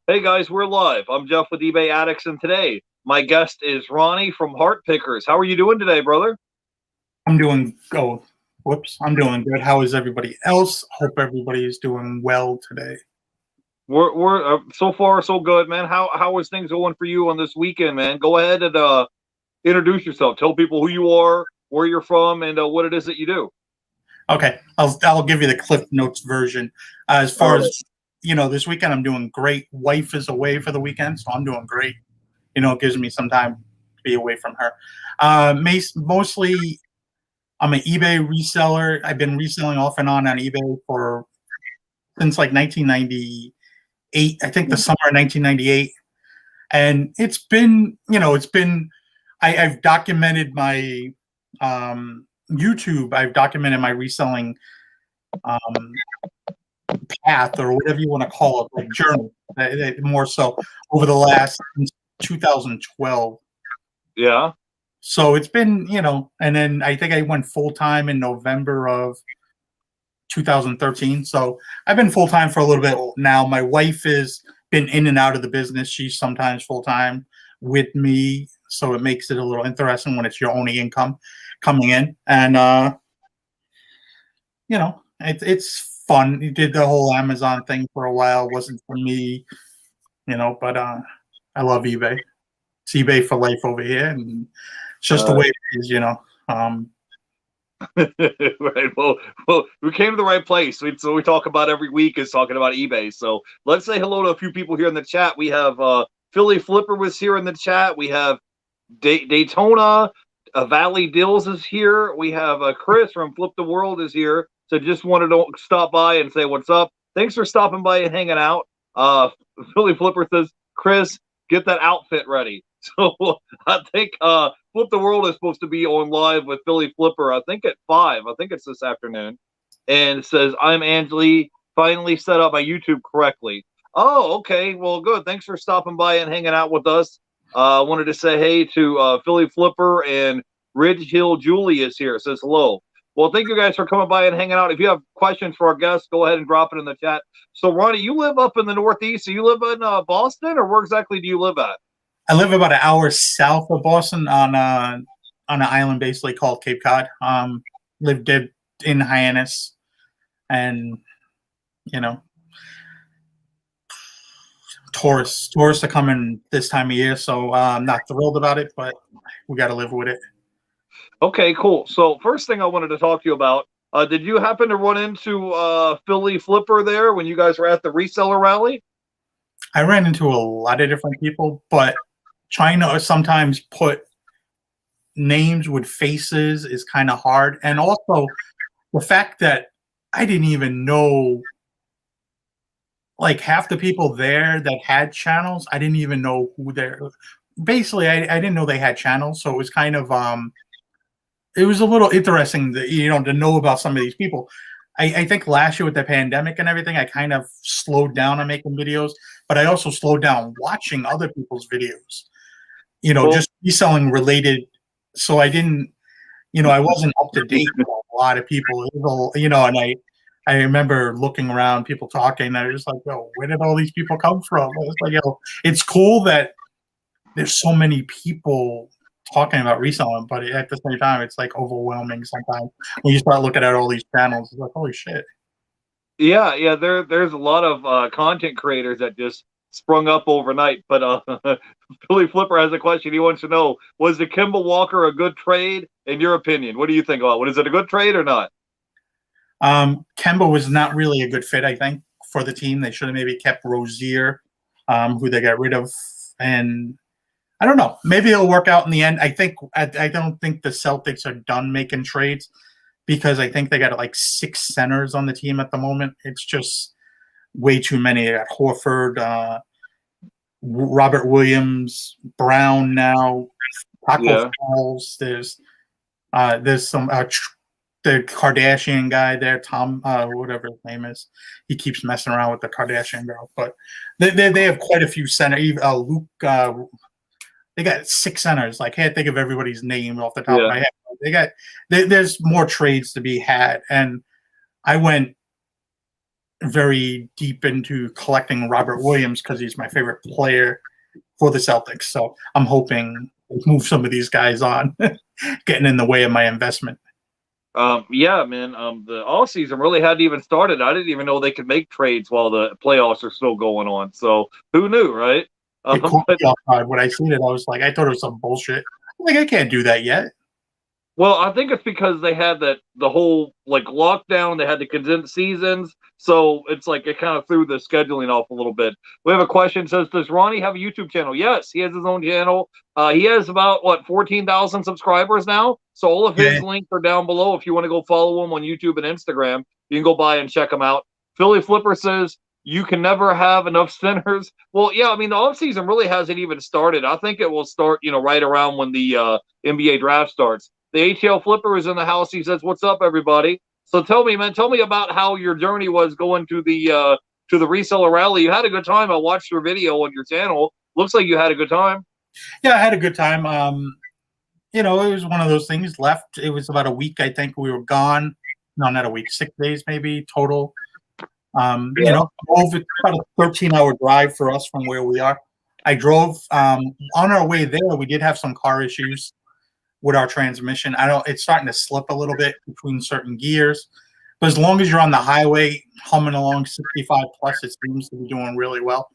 Hey guys, we're live. I'm Jeff with eBay Addicts, and today my guest is Ronnie from Hart Pickers. How are you doing today, brother? I'm doing good. How is everybody else? Hope everybody is doing well today. We're so far so good, man. How is things going for you on this weekend, man? Go ahead and introduce yourself. Tell people who you are, where you're from, and what it is that you do. Okay, I'll give you the Cliff Notes version. As All far right. as this weekend I'm doing great. Wife is away for the weekend, so I'm doing great. It gives me some time to be away from her. Mostly, I'm an eBay reseller. I've been reselling off and on eBay since like 1998. I think the summer of 1998, and I've documented my YouTube. I've documented my reselling um, path, or whatever you want to call it, like journey, more so over the last since 2012. Yeah. So it's been, and then I think I went full time in November of 2013. So I've been full time for a little bit now. My wife has been in and out of the business. She's sometimes full time with me, so it makes it a little interesting when it's your only income coming in. And it's fun. He did the whole Amazon thing for a while. It wasn't for me, but I love eBay. It's eBay for life over here, and it's just the way it is. Right. Well, we came to the right place. So we talk about every week is talking about eBay. So let's say hello to a few people here in the chat. We have Philly Flipper was here in the chat. We have Daytona. Valley Dills is here. We have Chris from Flip the World is here. So just wanted to stop by and say what's up. Thanks for stopping by and hanging out. Philly Flipper says, Chris, get that outfit ready. So I think Flip the World is supposed to be on live with Philly Flipper, I think at 5. I think it's this afternoon. And it says, I'm Angeli. Finally set up my YouTube correctly. Oh, okay. Well, good. Thanks for stopping by and hanging out with us. I wanted to say hey to Philly Flipper, and Ridge Hill Julie is here. Says hello. Well, thank you guys for coming by and hanging out. If you have questions for our guests, go ahead and drop it in the chat. So, Ronnie, you live up in the Northeast. So you live in Boston, or where exactly do you live at? I live about an hour south of Boston on an island basically called Cape Cod. Lived in Hyannis, and tourists are coming this time of year, so I'm not thrilled about it, but we got to live with it. Okay, cool. So first thing I wanted to talk to you about, did you happen to run into Philly Flipper there when you guys were at the reseller rally? I ran into a lot of different people, but trying to sometimes put names with faces is kind of hard. And also the fact that I didn't even know, like, half the people there that had channels, I didn't even know who they're basically. I didn't know they had channels. So it was kind of it was a little interesting that, to know about some of these people. I think last year with the pandemic and everything, I kind of slowed down on making videos, but I also slowed down watching other people's videos, just reselling related. So I didn't, I wasn't up to date with a lot of people, and I remember looking around, people talking, and I was like, yo, where did all these people come from? I was like, yo, it's cool that there's so many people talking about reselling, but at the same time, it's like overwhelming sometimes when you start looking at all these channels. It's like, holy shit. Yeah. There's a lot of content creators that just sprung up overnight. But Philly Flipper has a question. He wants to know: was the Kimball Walker a good trade in your opinion? What do you think about it? Is it a good trade or not? Kemba was not really a good fit, I think, for the team. They should have maybe kept Rozier, who they got rid of, and I don't know. Maybe it'll work out in the end. I don't think the Celtics are done making trades, because I think they got like 6 centers on the team at the moment. It's just way too many. They got Horford, Robert Williams, Brown now, Taco Falls. There's some the Kardashian guy there, Tom, whatever his name is. He keeps messing around with the Kardashian girl, but they have quite a few centers. Luke. They got 6 centers. I can't think of everybody's name off the top of my head. There's more trades to be had, and I went very deep into collecting Robert Williams because he's my favorite player for the Celtics. So I'm hoping to move some of these guys on, getting in the way of my investment. Yeah, man. The off season really hadn't even started. I didn't even know they could make trades while the playoffs are still going on. So who knew, right? It caught me off guard. When I seen it, I was like, I thought it was some bullshit. I'm like, I can't do that yet. Well, I think it's because they had the whole like lockdown. They had the condensed seasons, so it's like it kind of threw the scheduling off a little bit. We have a question. It says, does Ronnie have a YouTube channel? Yes, he has his own channel. He has about 14,000 subscribers now. So all of his links are down below. If you want to go follow him on YouTube and Instagram, you can go by and check him out. Philly Flipper says, you can never have enough sinners. Well, yeah, I mean the off season really hasn't even started. I think it will start, right around when the NBA draft starts. The ATL Flipper is in the house. He says, "What's up, everybody?" So tell me, man, tell me about how your journey was going to the reseller rally. You had a good time. I watched your video on your channel. Looks like you had a good time. Yeah, I had a good time. It was one of those things. Left. It was about a week. I think we were gone. No, not a week. 6 days maybe total. It's about a 13-hour drive for us from where we are. I drove. On our way there, we did have some car issues with our transmission. It's starting to slip a little bit between certain gears, but as long as you're on the highway humming along 65 plus, it seems to be doing really well.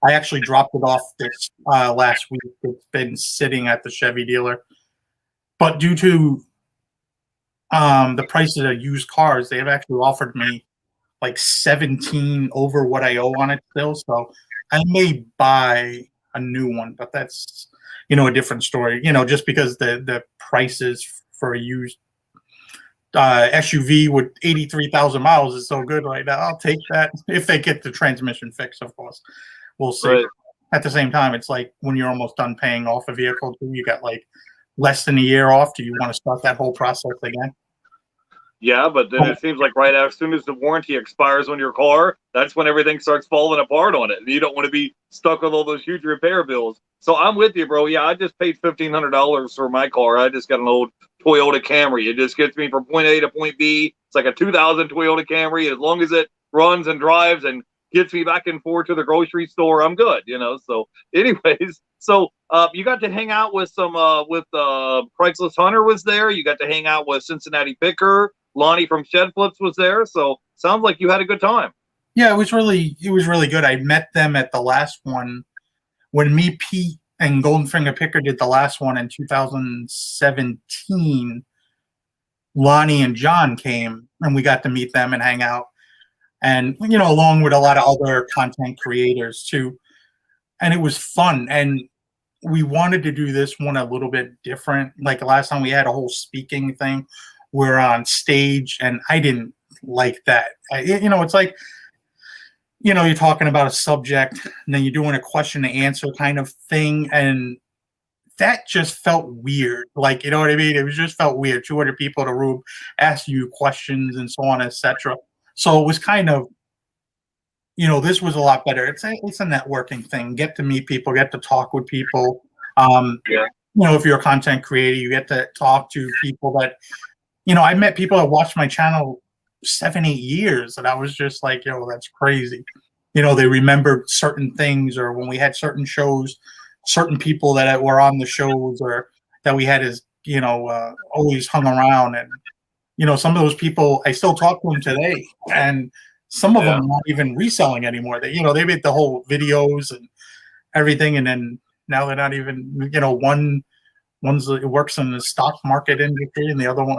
I actually dropped it off this last week. It's been sitting at the Chevy dealer, but due to the prices of used cars, they have actually offered me like 17 over what I owe on it still. So I may buy a new one, but that's a different story. Just because the prices for a used SUV with 83,000 miles is so good right now. I'll take that if they get the transmission fixed. Of course, we'll see. Right. At the same time, it's like when you're almost done paying off a vehicle, you got like less than a year off. Do you want to start that whole process again? Yeah, but then it seems like right as soon as the warranty expires on your car, that's when everything starts falling apart on it. And you don't want to be stuck with all those huge repair bills. So I'm with you, bro. Yeah, I just paid $1,500 for my car. I just got an old Toyota Camry. It just gets me from point A to point B. It's like a 2000 Toyota Camry. As long as it runs and drives and gets me back and forth to the grocery store, I'm good, So anyways, you got to hang out with some Craigslist Hunter was there. You got to hang out with Cincinnati Picker. Lonnie from Shed Flips was there, so sounds like you had a good time. Yeah, it was really good. I met them at the last one when me, Pete, and Golden Finger Picker did the last one in 2017. Lonnie and John came, and we got to meet them and hang out, and along with a lot of other content creators too. And it was fun, and we wanted to do this one a little bit different. Like last time, we had a whole speaking thing. We're on stage, and I didn't like that. It's like, you're talking about a subject, and then you're doing a question and answer kind of thing, and that just felt weird. Like, you know what I mean? It just felt weird. 200 people in a room asking you questions and so on, etc. So it was kind of, this was a lot better. It's a networking thing. Get to meet people, get to talk with people. If you're a content creator, you get to talk to people that. I met people that watched my channel 7-8 years, and I was just like, that's crazy. They remembered certain things, or when we had certain shows, certain people that were on the shows, or that we had as, always hung around. And, some of those people, I still talk to them today, and some of them are not even reselling anymore. They made the whole videos and everything, and then now they're not even, one's works in the stock market industry, and the other one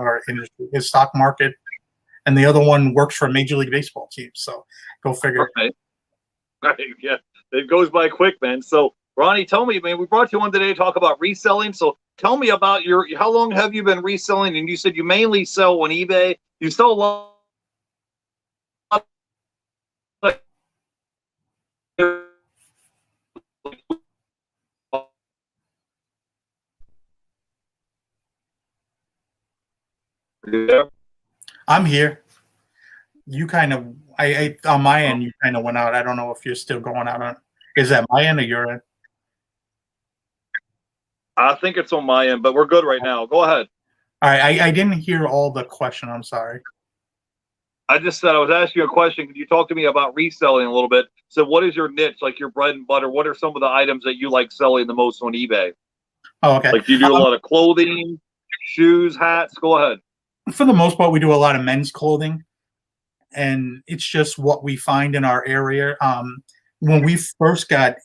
is stock market, and the other one works for a Major League Baseball team. So go figure. Right. Yeah, it goes by quick, man. So Ronnie, tell me, man, we brought you on today to talk about reselling. So tell me about how long have you been reselling? And you said you mainly sell on eBay. You sell a lot. Yeah. I'm here. You kind of, I on my end, you kind of went out. I don't know if you're still going out. Is that my end or your end? I think it's on my end, but we're good right now. Go ahead. All right. I didn't hear all the question. I'm sorry. I just said I was asking you a question. Could you talk to me about reselling a little bit? So, what is your niche, like your bread and butter? What are some of the items that you like selling the most on eBay? Oh, okay. Like, do you do a lot of clothing, shoes, hats? Go ahead. For the most part, we do a lot of men's clothing, and it's just what we find in our area. When we first got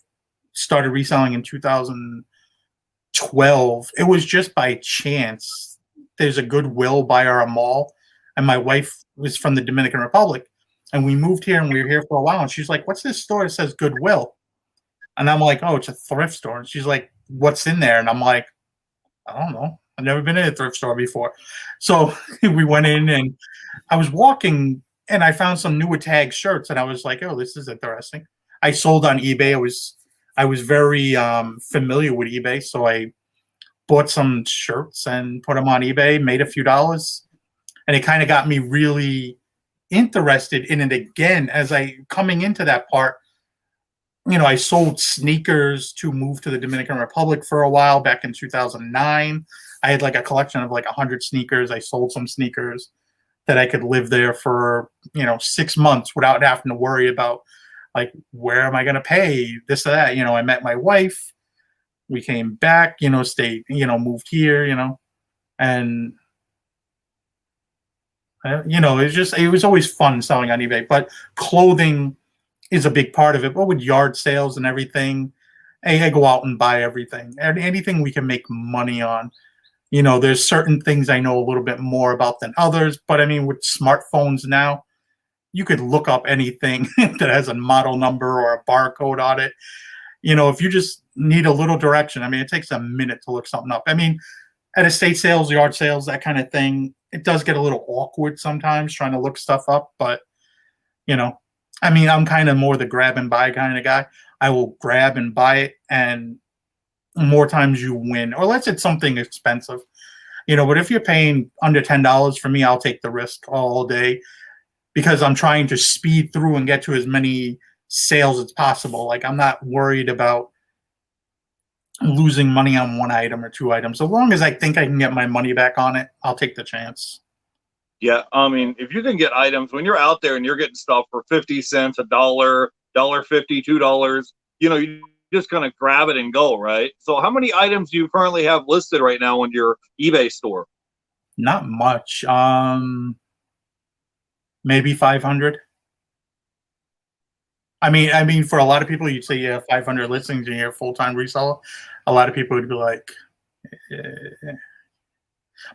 started reselling in 2012, it was just by chance. There's a Goodwill by our mall, and my wife was from the Dominican Republic, and we moved here, and we were here for a while, and she's like, "What's this store that says Goodwill?" And I'm like, "Oh, it's a thrift store." And she's like, "What's in there?" And I'm like, "I don't know. I've never been in a thrift store before." So we went in, and I was walking, and I found some new tag shirts, and I was like, "Oh, this is interesting." I sold on eBay. I was very familiar with eBay, so I bought some shirts and put them on eBay, made a few dollars, and it kind of got me really interested in it again. As I coming into that part, I sold sneakers to move to the Dominican Republic for a while back in 2009. I had like a collection of like 100 sneakers. I sold some sneakers that I could live there for 6 months without having to worry about like where am I going to pay this or that. I met my wife. We came back. Stayed. Moved here. And it was always fun selling on eBay. But clothing is a big part of it. But with yard sales and everything, I go out and buy everything. Anything we can make money on. There's certain things I know a little bit more about than others. But I mean, with smartphones now, you could look up anything that has a model number or a barcode on it. If you just need a little direction, I mean, it takes a minute to look something up. I mean, at estate sales, yard sales, that kind of thing, it does get a little awkward sometimes trying to look stuff up. But, I mean, I'm kind of more the grab and buy kind of guy. I will grab and buy it, and more times you win, or unless it's something expensive. But if you're paying under $10 for me, I'll take the risk all day, because I'm trying to speed through and get to as many sales as possible. Like, I'm not worried about losing money on one item or two items. As long as I think I can get my money back on it, I'll take the chance. Yeah, I mean, if you can get items when you're out there and you're getting stuff for 50 cents, $1, $1.50, $2, you just kind of grab it and go, right? So how many items do you currently have listed right now on your eBay store? Not much. Maybe 500. I mean, for a lot of people, you'd say you have 500 listings and you're a full-time reseller. A lot of people would be like, eh.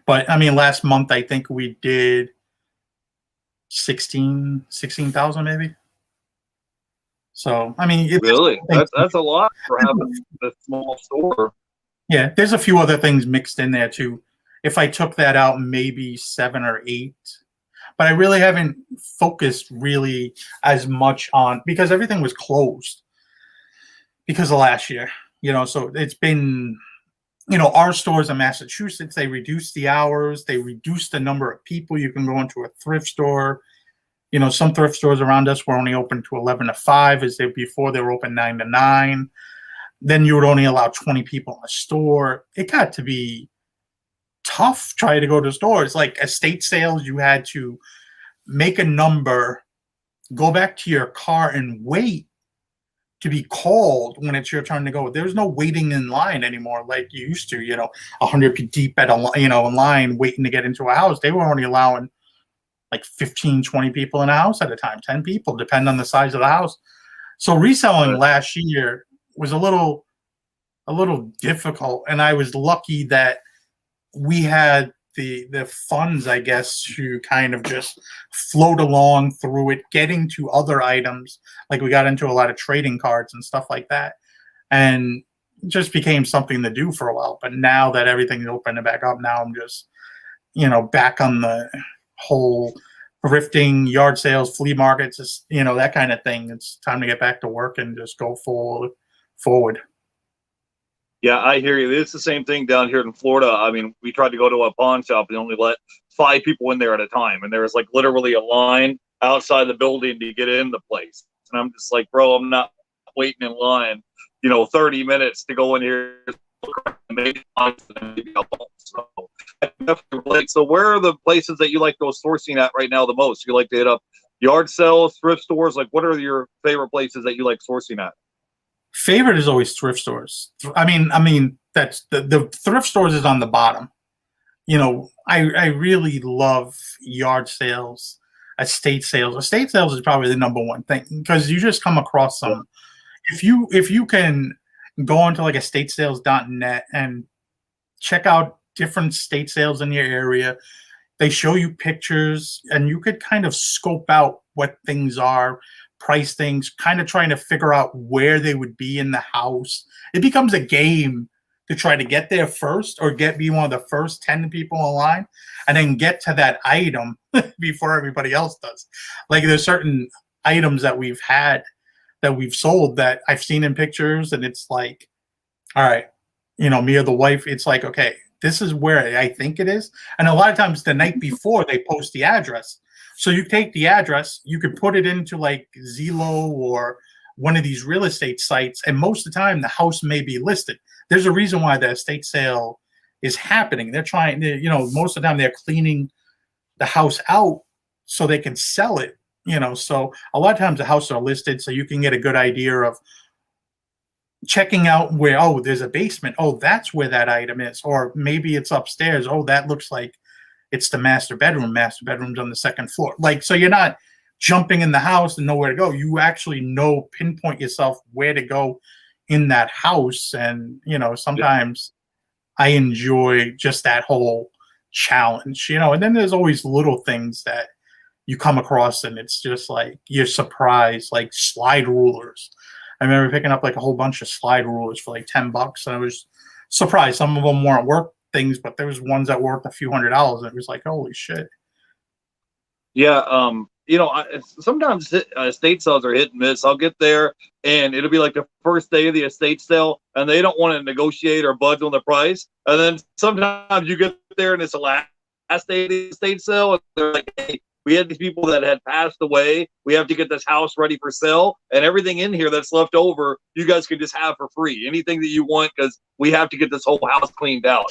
But I mean, last month I think we did 16,000 maybe. So I mean, Really, that's a lot for having a small store. Yeah, there's a few other things mixed in there too. If I took that out, maybe 7 or 8. But I really haven't focused really as much on, because everything was closed because of last year. So it's been, our stores in Massachusetts, they reduced the hours, they reduced the number of people you can go into a thrift store. Some thrift stores around us were only open to 11 to 5, as before they were open 9 to 9. Then you would only allow 20 people in the store. It got to be tough trying to go to stores. Like estate sales, you had to make a number, go back to your car and wait to be called when it's your turn to go. There's no waiting in line anymore like you used to, 100 deep at a line waiting to get into a house. They were only allowing like 15, 20 people in a house at a time, 10 people, depending on the size of the house. So reselling last year was a little difficult, and I was lucky that we had the funds, I guess, to kind of just float along through it, getting to other items. Like we got into a lot of trading cards and stuff like that, and it just became something to do for a while. But now that everything's open back up, now I'm just back on the whole thrifting, yard sales, flea markets, that kind of thing. It's time to get back to work and just go forward. Yeah, I hear you. It's the same thing down here in Florida. I mean, we tried to go to a pawn shop and only let 5 people in there at a time. And there was like literally a line outside the building to get in the place. And I'm just like, bro, I'm not waiting in line, 30 minutes to go in here maybe so I can definitely relate. So where are the places that you like to go sourcing at right now the most? You like to hit up yard sales, thrift stores? Like, what are your favorite places that you like sourcing at? Favorite is always thrift stores. I mean that's the thrift stores is on the bottom. I really love yard sales, estate sales. Estate sales is probably the number one thing because you just come across Yeah, some. If you can go onto like estatesales.net and check out different state sales in your area, they show you pictures and you could kind of scope out what things are, price things, kind of trying to figure out where they would be in the house. It becomes a game to try to get there first or be one of the first 10 people in line and then get to that item before everybody else does. Like there's certain items that we've had that we've sold that I've seen in pictures and it's like, all right, me or the wife, it's like, okay, this is where I think it is. And a lot of times the night before they post the address. So you take the address, you could put it into like Zillow or one of these real estate sites, and most of the time the house may be listed. There's a reason why the estate sale is happening. They're trying to, most of the time they're cleaning the house out so they can sell it, So a lot of times the houses are listed so you can get a good idea of checking out where, oh, there's a basement. Oh, that's where that item is. Or maybe it's upstairs. Oh, that looks like it's the master bedroom. Master bedroom's on the second floor. Like, so you're not jumping in the house and know where to go. You actually pinpoint yourself where to go in that house. And, sometimes I enjoy just that whole challenge, and then there's always little things that you come across and it's just like you're surprised, like slide rulers. I remember picking up like a whole bunch of slide rulers for like $10, and I was surprised. Some of them weren't worth things, but there was ones that worth a few $100s. And it was like, holy shit. yeah. Sometimes estate sales are hit and miss. I'll get there, and it'll be like the first day of the estate sale, and they don't want to negotiate or budge on the price. And then sometimes you get there, and it's the last day of the estate sale, and they're like, "Hey, we had these people that had passed away. We have to get this house ready for sale, and everything in here that's left over, you guys can just have for free. Anything that you want, because we have to get this whole house cleaned out."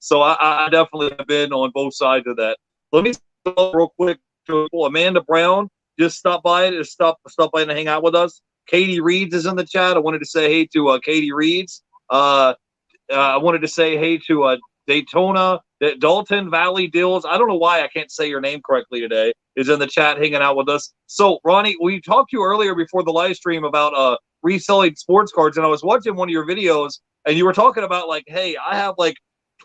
So I definitely have been on both sides of that. Let me stop real quick. Amanda Brown just stopped by and hang out with us. Katie Reeds is in the chat. I wanted to say hey to Katie Reeds. I wanted to say hey to Daytona, Dalton Valley Dills. I don't know why I can't say your name correctly today. Is in the chat hanging out with us. So Ronnie, we talked to you earlier before the live stream about reselling sports cards, and I was watching one of your videos, and you were talking about like, hey, I have like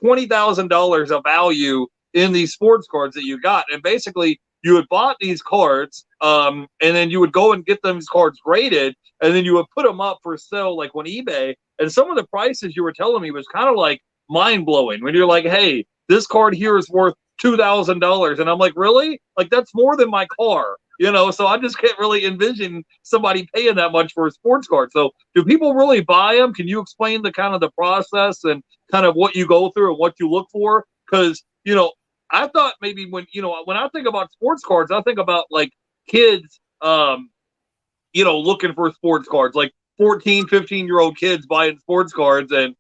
$20,000 of value in these sports cards that you got, and basically you had bought these cards, and then you would go and get these cards graded, and then you would put them up for sale like on eBay. And some of the prices you were telling me was kind of like mind blowing when you're like, hey, this card here is worth $2,000. And I'm like, really? Like, that's more than my car, So I just can't really envision somebody paying that much for a sports card. So do people really buy them? Can you explain the kind of the process and kind of what you go through and what you look for? Because, I thought maybe when I think about sports cards, I think about like kids, looking for sports cards, like 14, 15-year-old kids buying sports cards and,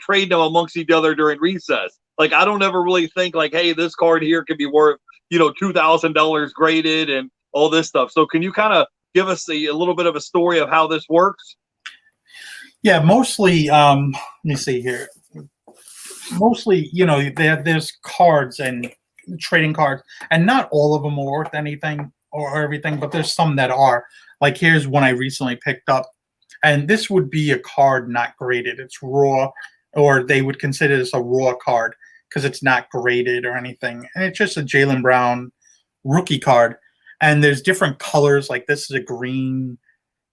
trading them amongst each other during recess. Like, I don't ever really think like, hey, this card here could be worth, $2,000 graded and all this stuff. So can you kind of give us a little bit of a story of how this works? Yeah, mostly, let me see here. Mostly, there's cards and trading cards, and not all of them are worth anything or everything, but there's some that are. Like, here's one I recently picked up, and this would be a card not graded. It's raw, or they would consider this a raw card because it's not graded or anything. And it's just a Jaylen Brown rookie card. And there's different colors. Like, this is a green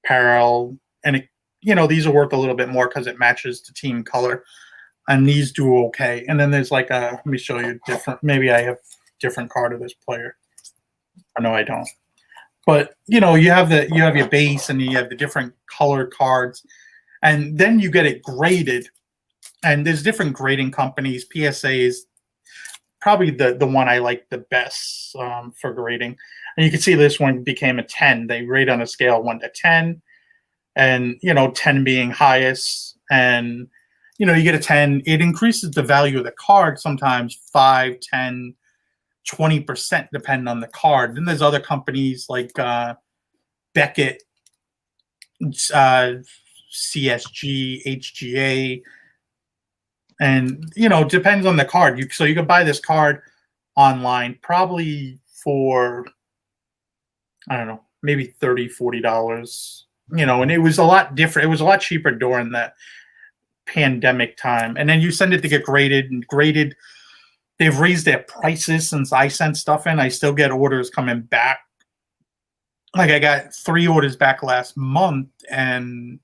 parallel, and these are worth a little bit more because it matches the team color. And these do okay. And then there's like let me show you different. Maybe I have different card of this player. Or no, I don't. But you have your base and you have the different colored cards, and then you get it graded. And there's different grading companies. PSA is probably the one I like the best for grading. And you can see this one became a 10. They rate on a scale 1 to 10, and 10 being highest. And you get a 10, it increases the value of the card sometimes 5, 10, 20%, depending on the card. Then there's other companies like Beckett, CSG, HGA, and depends on the card. So you can buy this card online probably for, I don't know, maybe $30-$40. And it was a lot different. It was a lot cheaper during that pandemic time. And then you send it to get graded, and graded. They've raised their prices since I sent stuff in. I still get orders coming back. Like I got 3 orders back last month, and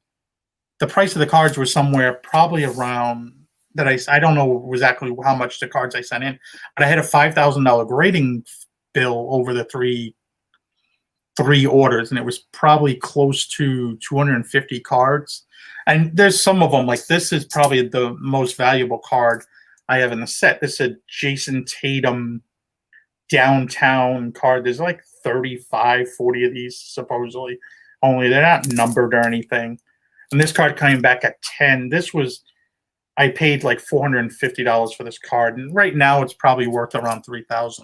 the price of the cards were somewhere probably around that. I don't know exactly how much the cards I sent in, but I had a $5,000 grading bill over the three orders, and it was probably close to 250 cards. And there's some of them, like this is probably the most valuable card I have in the set. This is a Jason Tatum downtown card. There's like 35, 40 of these supposedly, only they're not numbered or anything. And this card coming back at 10. I paid like $450 for this card, and right now it's probably worth around $3,000.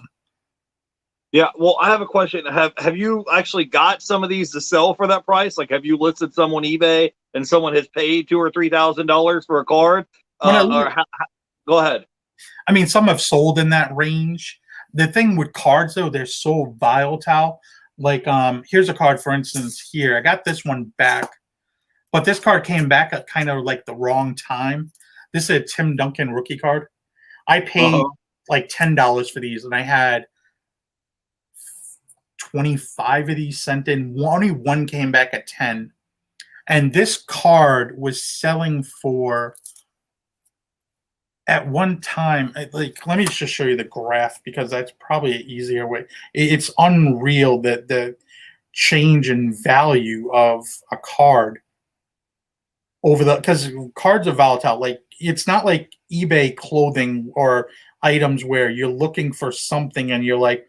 Yeah, well, I have a question. Have you actually got some of these to sell for that price? Like, have you listed some on eBay and someone has paid $2,000 or $3,000 for a card? Go ahead. I mean, some have sold in that range. The thing with cards, though, they're so volatile. Like, here's a card, for instance, here. I got this one back, but this card came back at kind of like the wrong time. This is a Tim Duncan rookie card. I paid like $10 for these, and I had 25 of these sent in. Only one came back at 10. And this card was selling for, at one time, like, let me just show you the graph because that's probably an easier way. It's unreal that the change in value of a card because cards are volatile. Like, it's not like eBay clothing or items where you're looking for something and you're like,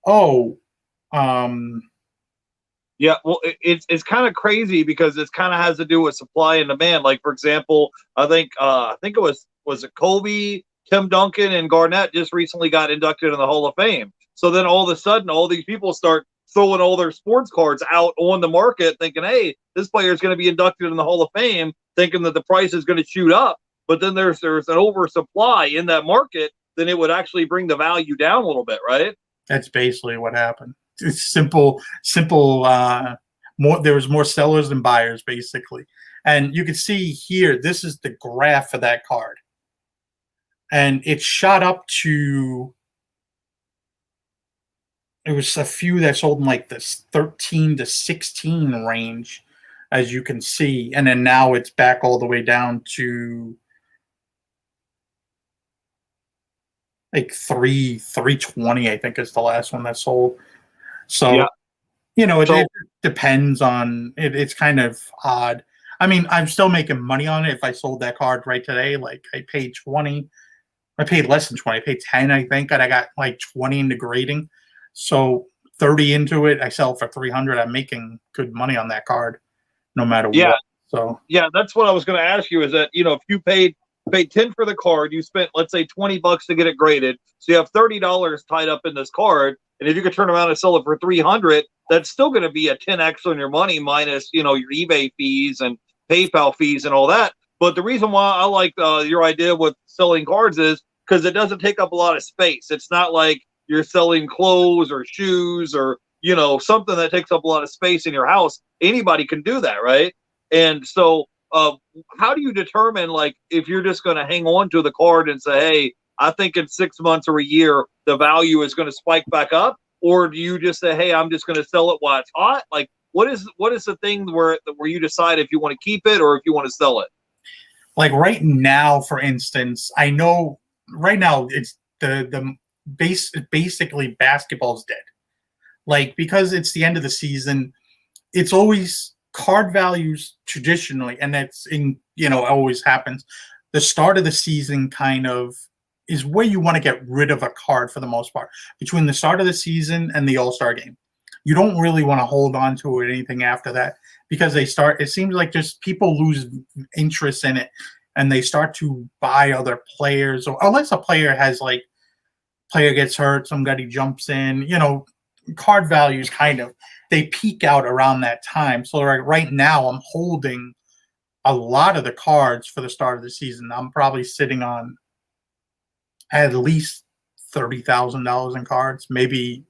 oh, yeah, well, it's kind of crazy because it kind of has to do with supply and demand. Like, for example, I think it was it Kobe, Tim Duncan, and Garnett just recently got inducted in the Hall of Fame. So then all of a sudden, all these people start throwing all their sports cards out on the market, thinking, "Hey, this player is going to be inducted in the Hall of Fame," thinking that the price is going to shoot up. But then there's an oversupply in that market, then it would actually bring the value down a little bit, right? That's basically what happened. It's simple. There was more sellers than buyers, basically. And you can see here, this is the graph for that card. And it shot up to, it was a few that sold in like this 13 to 16 range, as you can see. And then now it's back all the way down to like 320, I think is the last one that sold. So, yeah. It depends on it. It's kind of odd. I mean, I'm still making money on it. If I sold that card right today, like I paid 20, I paid less than 20, I paid 10, I think, and I got like 20 into grading. So 30 into it, I sell for 300. I'm making good money on that card, no matter what. So yeah, that's what I was going to ask you. Is that if you paid 10 for the card, you spent, let's say, $20 to get it graded, so you have $30 tied up in this card, and if you could turn around and sell it for 300, that's still going to be a 10x on your money minus your eBay fees and PayPal fees and all that. But the reason why I like your idea with selling cards is because it doesn't take up a lot of space. It's not like you're selling clothes or shoes or something that takes up a lot of space in your house. Anybody can do that, right? And so how do you determine, like, if you're just going to hang on to the card and say, hey, I think in 6 months or a year the value is going to spike back up, or do you just say, hey, I'm just going to sell it while it's hot? Like, what is the thing where you decide if you want to keep it or if you want to sell it? Like right now, for instance, I know right now it's basically basketball's dead. Like, because it's the end of the season, it's always card values traditionally, and that's always happens. The start of the season kind of is where you want to get rid of a card for the most part, between the start of the season and the All-Star game. You don't really want to hold on to it anything after that, because it seems like just people lose interest in it. and they start to buy other players, or unless a player has like player gets hurt, somebody jumps in, card values kind of they peak out around that time. So right now I'm holding a lot of the cards for the start of the season. I'm probably sitting on at least $30,000 in cards, maybe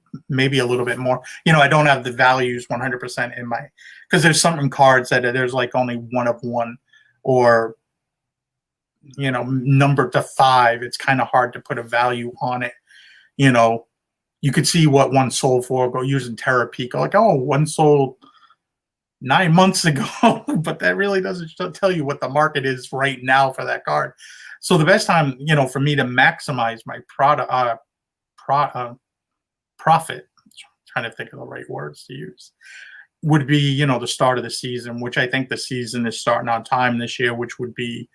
a little bit more. I don't have the values 100% in my, because there's some cards that there's like only one of one, or number to 5. It's kind of hard to put a value on it. You could see what one sold for, go using Terapeak, like, oh, one sold 9 months ago, but that really doesn't tell you what the market is right now for that card. So the best time, for me to maximize my profit, trying to think of the right words to use, would be, the start of the season, which I think the season is starting on time this year, which would be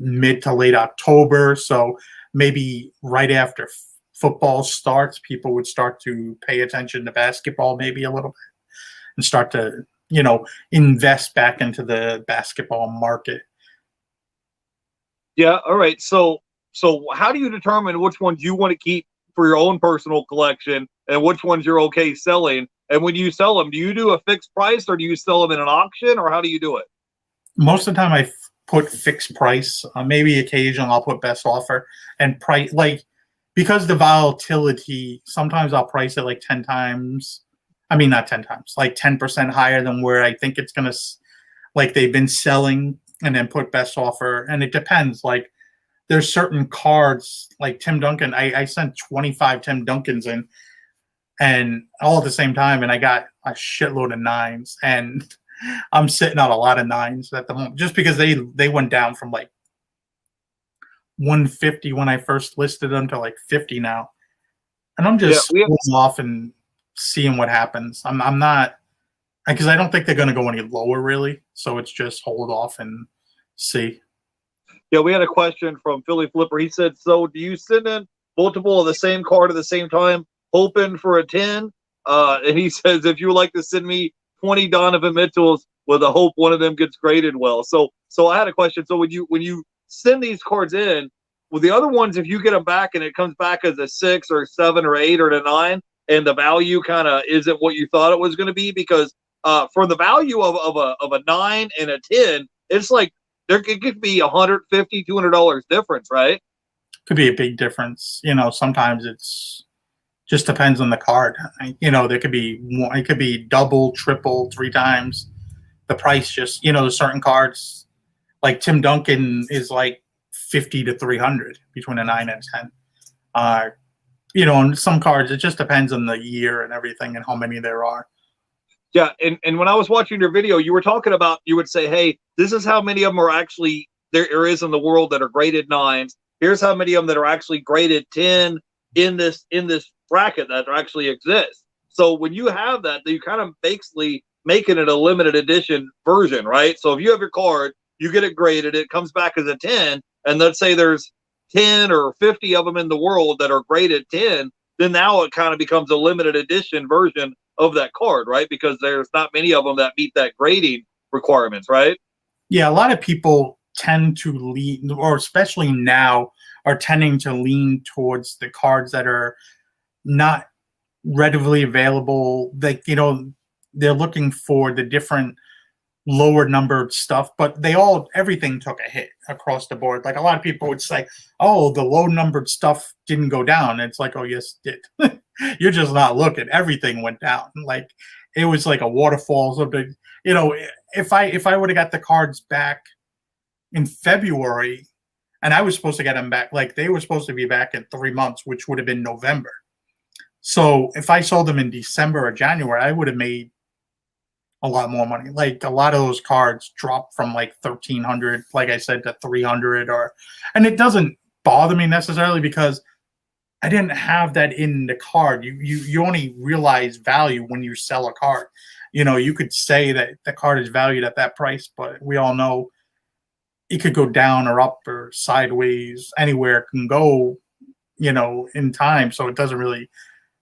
mid to late October. So maybe right after football starts, people would start to pay attention to basketball maybe a little bit and start to, invest back into the basketball market. Yeah. All right. So how do you determine which ones you want to keep for your own personal collection and which ones you're okay selling? And when you sell them, do you do a fixed price, or do you sell them in an auction, or how do you do it? Most of the time I put fixed price. Maybe occasionally I'll put best offer and price, like, because the volatility, sometimes I'll price it like 10 times. I mean, not 10 times, like 10% higher than where I think it's going to, like they've been selling, and then put best offer. And it depends. Like there's certain cards like Tim Duncan. I sent 25 Tim Duncans in, and all at the same time, and I got a shitload of 9s, and I'm sitting on a lot of 9s at the moment, just because they went down from like 150 when I first listed them to like 50 now, and I'm just holding off and seeing what happens. I'm not, because I don't think they're going to go any lower really. So it's just hold off and see. Yeah, we had a question from Philly Flipper. He said, "So do you send in multiple of the same card at the same time, hoping for a 10?" And he says, "If you would like to send me 20 Donovan Mitchells with a hope one of them gets graded well." So I had a question. So when you send these cards in, with the other ones, if you get them back and it comes back as a 6 or 7 or 8 or a 9, and the value kind of isn't what you thought it was going to be, because for the value of a 9 and a 10, it's like it could be $150, $200 difference, right? Could be a big difference. Sometimes it's just depends on the card. There could be one, it could be double, triple, 3 times the price. Just there's certain cards like Tim Duncan is like 50 to 300 between a 9 and a 10. And some cards, it just depends on the year and everything and how many there are. Yeah, and when I was watching your video, you were talking about, you would say, hey, this is how many of them are actually there is in the world that are graded 9s. Here's how many of them that are actually graded 10 in this bracket that actually exists. So when you have that, you kind of basically making it a limited edition version, right? So if you have your card, you get it graded, it comes back as a 10, and let's say there's 10 or 50 of them in the world that are graded 10, then now it kind of becomes a limited edition version of that card, right? Because there's not many of them that meet that grading requirements, right? Yeah, a lot of people tend to lean, or especially now, are tending to lean towards the cards that are not readily available. Like, they're looking for the different lower numbered stuff, but everything took a hit across the board. Like a lot of people would say, oh, the low numbered stuff didn't go down. It's like, oh yes, it did. You're just not looking. Everything went down. Like it was like a waterfall. So if I would have got the cards back in February, and I was supposed to get them back, like they were supposed to be back in 3 months, which would have been November. So if I sold them in December or January, I would have made a lot more money. Like a lot of those cards dropped from like 1,300, like I said, to 300, and it doesn't bother me necessarily because I didn't have that in the card. You only realize value when you sell a card. You could say that the card is valued at that price, but we all know it could go down or up or sideways. Anywhere it can go, in time. So it doesn't really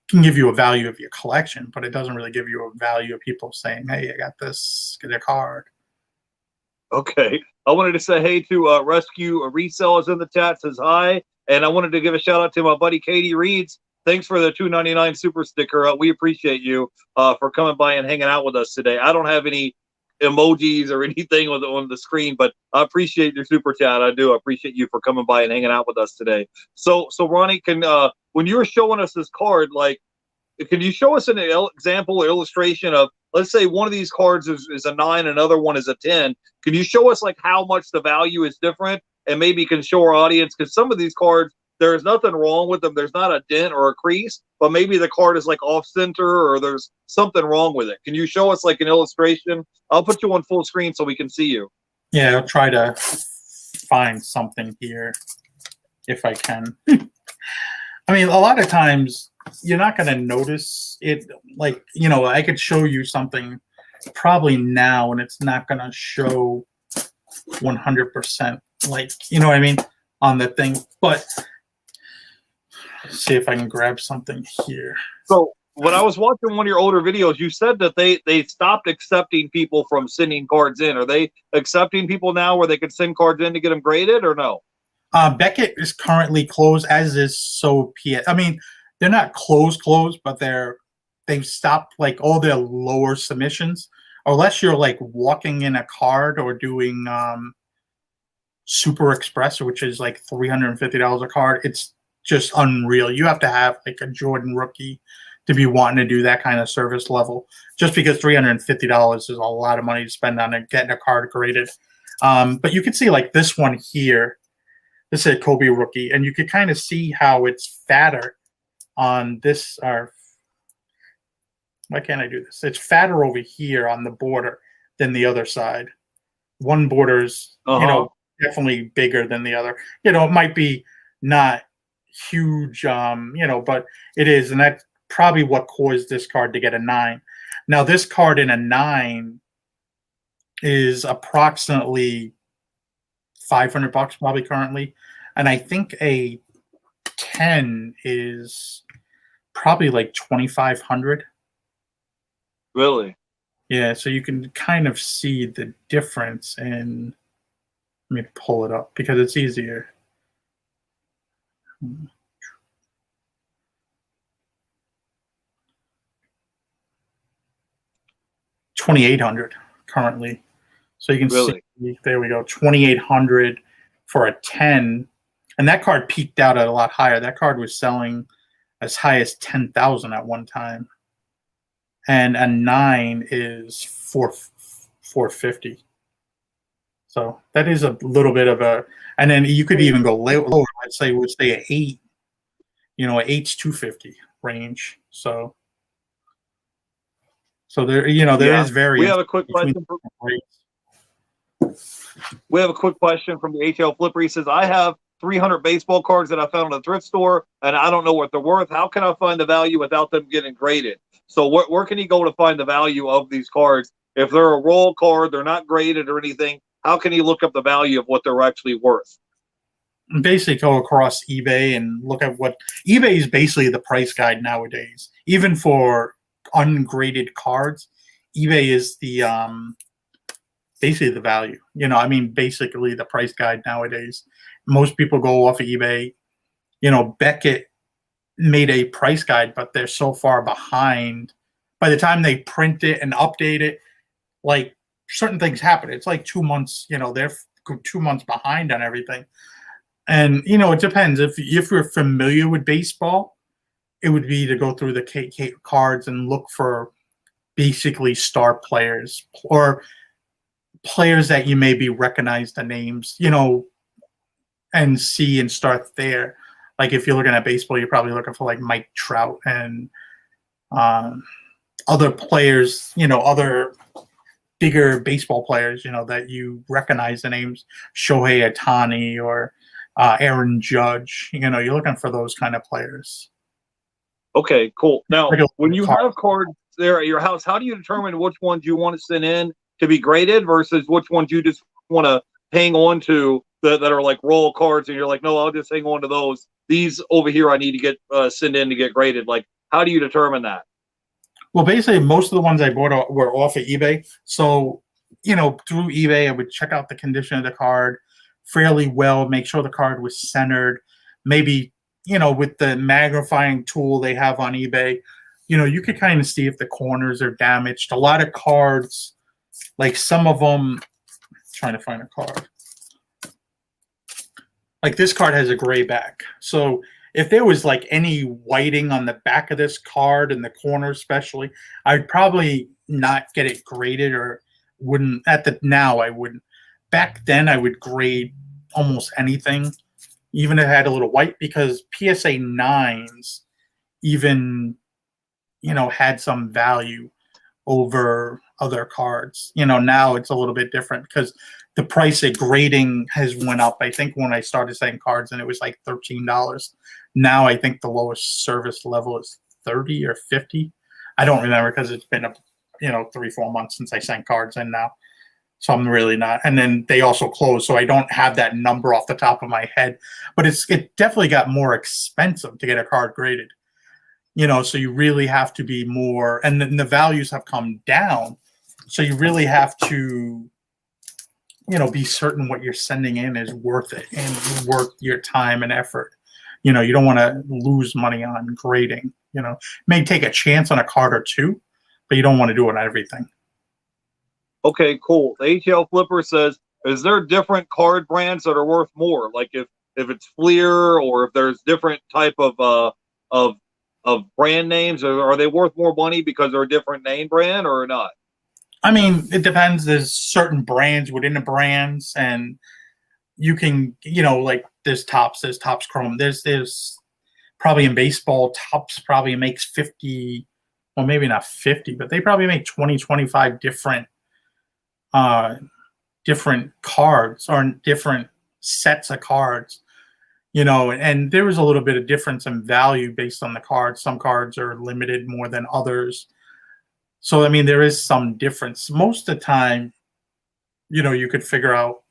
can give you a value of your collection, but it doesn't really give you a value of people saying, hey, I got this, get a card. Okay. I wanted to say hey to Rescue Resellers in the chat, says hi. And I wanted to give a shout out to my buddy Katie Reeds. Thanks for the $2.99 super sticker. We appreciate you for coming by and hanging out with us today. I don't have any emojis or anything on the screen, but I appreciate your super chat. I do. I appreciate you for coming by and hanging out with us today. So Ronnie, can when you were showing us this card, like, can you show us an example or illustration of, let's say one of these cards is a 9, another one is a 10. Can you show us like how much the value is different, and maybe can show our audience, because some of these cards, there's nothing wrong with them. There's not a dent or a crease, but maybe the card is like off center or there's something wrong with it. Can you show us like an illustration? I'll put you on full screen so we can see you. Yeah, I'll try to find something here if I can. I mean, a lot of times you're not going to notice it. Like, I could show you something probably now and it's not going to show 100%, like, you know what I mean, on the thing. But let's see if I can grab something here. So when I was watching one of your older videos, you said that they stopped accepting people from sending cards in. Are they accepting people now where they could send cards in to get them graded, or no? Beckett is currently closed, as is I mean, they're not closed, but they've stopped like all their lower submissions, unless you're like walking in a card or doing Super Express, which is like $350 a card. It's just unreal. You have to have like a Jordan rookie to be wanting to do that kind of service level, just because $350 is a lot of money to spend on it, getting a card graded. But you can see like this one here. This is a Kobe rookie, and you can kind of see how it's fatter on this. Or why can't I do this? It's fatter over here on the border than the other side. One border is, definitely bigger than the other. It might be not huge, but it is, and that's probably what caused this card to get a 9. Now, this card in a 9 is approximately $500 probably currently, and I think a 10 is probably like $2,500. Really? Yeah, so you can kind of see the difference in. Let me pull it up because it's easier. $2,800 currently. So you can see, there we go, $2,800 for a 10. And that card peaked out at a lot higher. That card was selling as high as $10,000 at one time. And a 9 is $450. So that is a little bit of a, and then you could even go lower. I'd say we'd say an 8. An 8's $250 range. So there, there is variance. We have a quick question. We have a quick question from the HL Flipper. He says, I have 300 baseball cards that I found in a thrift store, and I don't know what they're worth. How can I find the value without them getting graded? So where can he go to find the value of these cards? If they're a roll card, they're not graded or anything, how can he look up the value of what they're actually worth? Basically go across eBay and look at what eBay is basically the price guide nowadays. Even for ungraded cards, eBay is the basically the value. Basically the price guide nowadays. Most people go off of eBay. Beckett made a price guide, but they're so far behind. By the time they print it and update it, like certain things happen. It's like 2 months, they're 2 months behind on everything. And, it depends. If you're familiar with baseball, it would be to go through the KK cards and look for basically star players or players that you maybe recognize the names, and see and start there. Like if you're looking at baseball, you're probably looking for like Mike Trout and other players, other bigger baseball players, that you recognize the names, Shohei Ohtani or Aaron Judge. You're looking for those kind of players. Okay, cool. Now, when you have cards there at your house, how do you determine which ones you want to send in to be graded versus which ones you just want to hang on to that are like roll cards and you're like, no, I'll just hang on to those. These over here I need to get send in to get graded. Like, how do you determine that? Well, basically, most of the ones I bought were off of eBay. So through eBay, I would check out the condition of the card fairly well, make sure the card was centered. Maybe, with the magnifying tool they have on eBay, you could kind of see if the corners are damaged. A lot of cards, like some of them, trying to find a card. Like this card has a gray back. So if there was like any whiting on the back of this card in the corner, especially, I'd probably not get it graded or wouldn't. Now I wouldn't. Back then I would grade almost anything, even if it had a little white, because PSA 9s even, had some value over other cards. Now it's a little bit different because the price of grading has went up. I think when I started selling cards and it was like $13. Now I think the lowest service level is 30 or 50. I don't remember because it's been 3-4 months since I sent cards in now. So I'm really not. And then they also closed, so I don't have that number off the top of my head. But it definitely got more expensive to get a card graded. So you really have to be more, and then the values have come down. So you really have to, be certain what you're sending in is worth it and worth your time and effort. You don't want to lose money on grading. May take a chance on a card or two, but you don't want to do it on everything. Okay, cool. The ATL Flipper says, is there different card brands that are worth more? Like if it's Fleer or if there's different type of brand names, are they worth more money because they're a different name brand or not? I mean, it depends. There's certain brands within the brands, and you can, like there's Topps Chrome. There's probably in baseball, Topps probably makes 50, well, maybe not 50, but they probably make 20, 25 different cards or different sets of cards, and there is a little bit of difference in value based on the cards. Some cards are limited more than others. So, I mean, there is some difference. Most of the time, you could figure out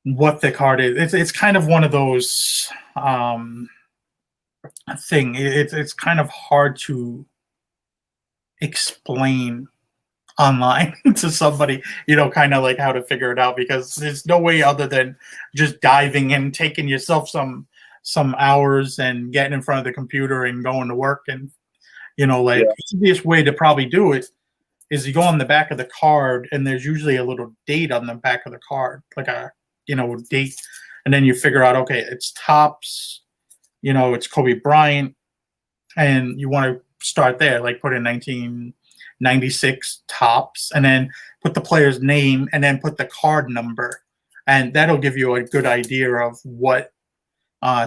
what the card is. It's kind of one of those thing. It's kind of hard to explain online to somebody, kind of like how to figure it out, because there's no way other than just diving in, taking yourself some hours and getting in front of the computer and going to work. And the easiest way to probably do it is you go on the back of the card, and there's usually a little date on the back of the card, like a date, and then you figure out, okay, it's Topps, it's Kobe Bryant, and you want to start there, like put in 1996 Topps, and then put the player's name, and then put the card number, and that'll give you a good idea of what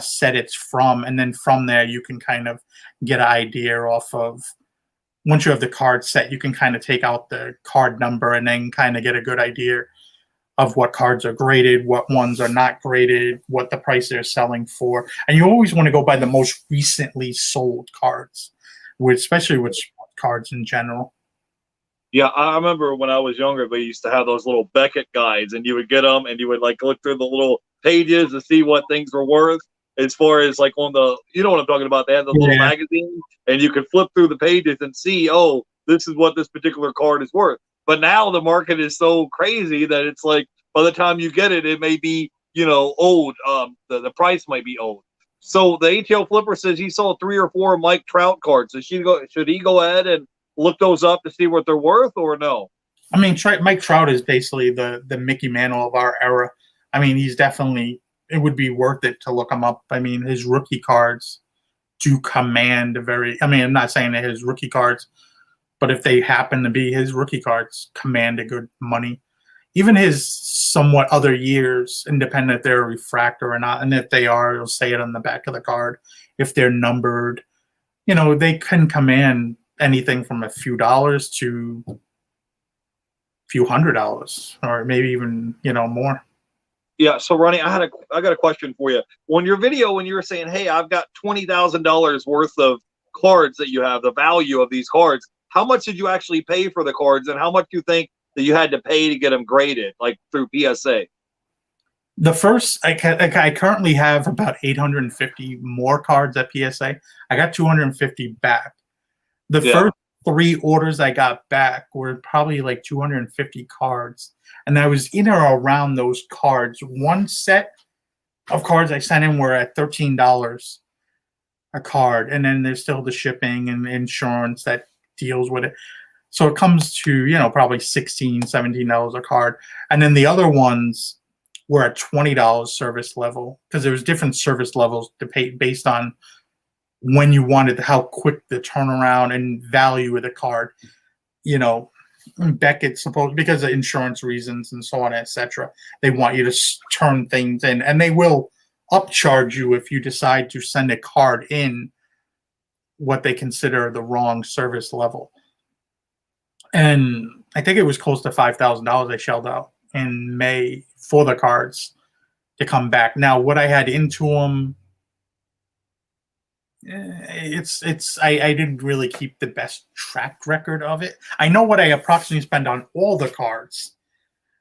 set it's from. And then from there you can kind of get an idea off of, once you have the card set, you can kind of take out the card number and then kind of get a good idea of what cards are graded, what ones are not graded, what the price they're selling for. And you always want to go by the most recently sold cards, especially with cards in general. Yeah, I remember when I was younger, they used to have those little Beckett guides, and you would get them, and you would like look through the little pages to see what things were worth. As far as like on the, what I'm talking about, they had the little magazine, and you could flip through the pages and see, oh, this is what this particular card is worth. But now the market is so crazy that it's like by the time you get it, it may be old. The price might be old. So the ATL Flipper says he saw 3 or 4 Mike Trout cards. Should he go ahead and look those up to see what they're worth, or no? I mean, Mike Trout is basically the Mickey Mantle of our era. I mean, he's definitely, it would be worth it to look him up. I mean, his rookie cards do command I'm not saying that his rookie cards, but if they happen to be his rookie cards, command a good money. Even his somewhat other years, independent if they're a refractor or not, and if they are, you'll say it on the back of the card. If they're numbered, they can command anything from a few dollars to a few $100s, or maybe even more. Yeah. So Ronnie, I got a question for you. On your video, when you were saying, "Hey, I've got $20,000 worth of cards that you have, the value of these cards," how much did you actually pay for the cards, and how much do you think that you had to pay to get them graded, like through PSA? The first, I currently have about 850 more cards at PSA. I got 250 back. The first 3 orders I got back were probably like 250 cards. And I was in or around those cards. One set of cards I sent in were at $13 a card. And then there's still the shipping and insurance that deals with it. So it comes to, probably $16, $17 a card. And then the other ones were at $20 service level, because there was different service levels to pay based on when you wanted, how quick the turnaround and value of the card. Beckett's supposed, because of insurance reasons and so on, etc. They want you to turn things in, and they will upcharge you if you decide to send a card in what they consider the wrong service level. And I think it was close to $5,000 I shelled out in May for the cards to come back. Now, what I had into them, I didn't really keep the best track record of it. I know what I approximately spent on all the cards,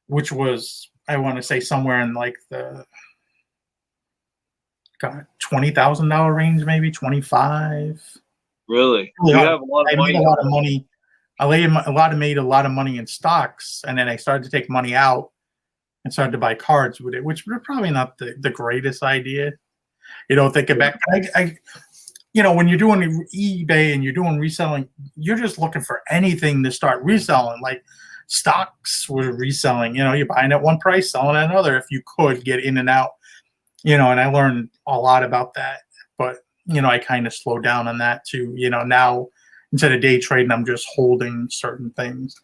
which was, I want to say, somewhere in like the $20,000 range, maybe 25. Really? You have a lot of money. I made a lot of money. Made a lot of money in stocks, and then I started to take money out and started to buy cards with it, which were probably not the greatest idea. Thinking back, when you're doing eBay and you're doing reselling, you're just looking for anything to start reselling. Like stocks were reselling. You're buying at one price, selling at another if you could get in and out. And I learned a lot about that. But I kind of slowed down on that too. Now, instead of day trading, I'm just holding certain things.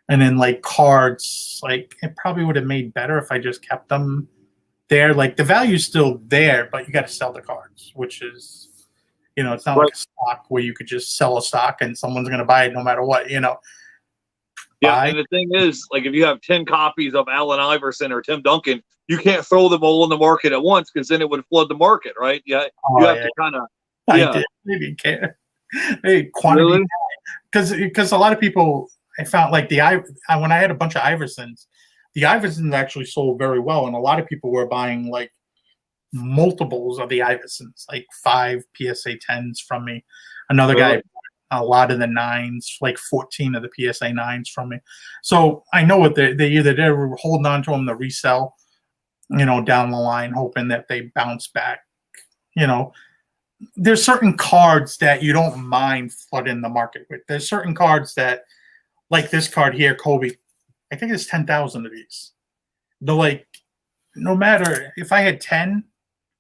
And then like cards, like it probably would have made better if I just kept them there. Like the value's still there, but you got to sell the cards, which is, it's not like a stock where you could just sell a stock and someone's going to buy it no matter what, Yeah, and the thing is, like if you have 10 copies of Allen Iverson or Tim Duncan, you can't throw them all in the market at once, because then it would flood the market, right? Yeah, you have to kind of. Yeah, I didn't care. Hey, quantity, because a lot of people, I found like when I had a bunch of Iversons, the Iversons actually sold very well, and a lot of people were buying like multiples of the Iversons, like 5 PSA 10s from me. Another guy bought a lot of the 9s, like 14 of the PSA 9s from me. So I know what they either they're holding on to them to resell, down the line, hoping that they bounce back. There's certain cards that you don't mind flooding the market with. There's certain cards that, like this card here, Kobe, I think there's 10,000 of these. They're like, no matter if I had 10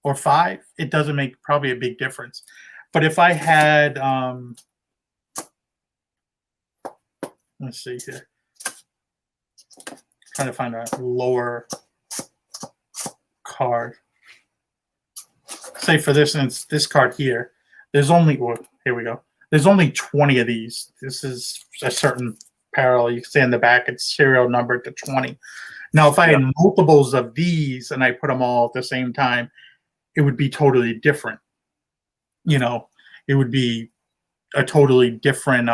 or 5, it doesn't make probably a big difference. But if I had, let's see here, trying to find a lower card. Say for this instance, this card here, there's only, here we go. There's only 20 of these. This is a certain parallel. You can see in the back, it's serial numbered to 20. Now, if I had multiples of these and I put them all at the same time, it would be totally different. It would be a totally different,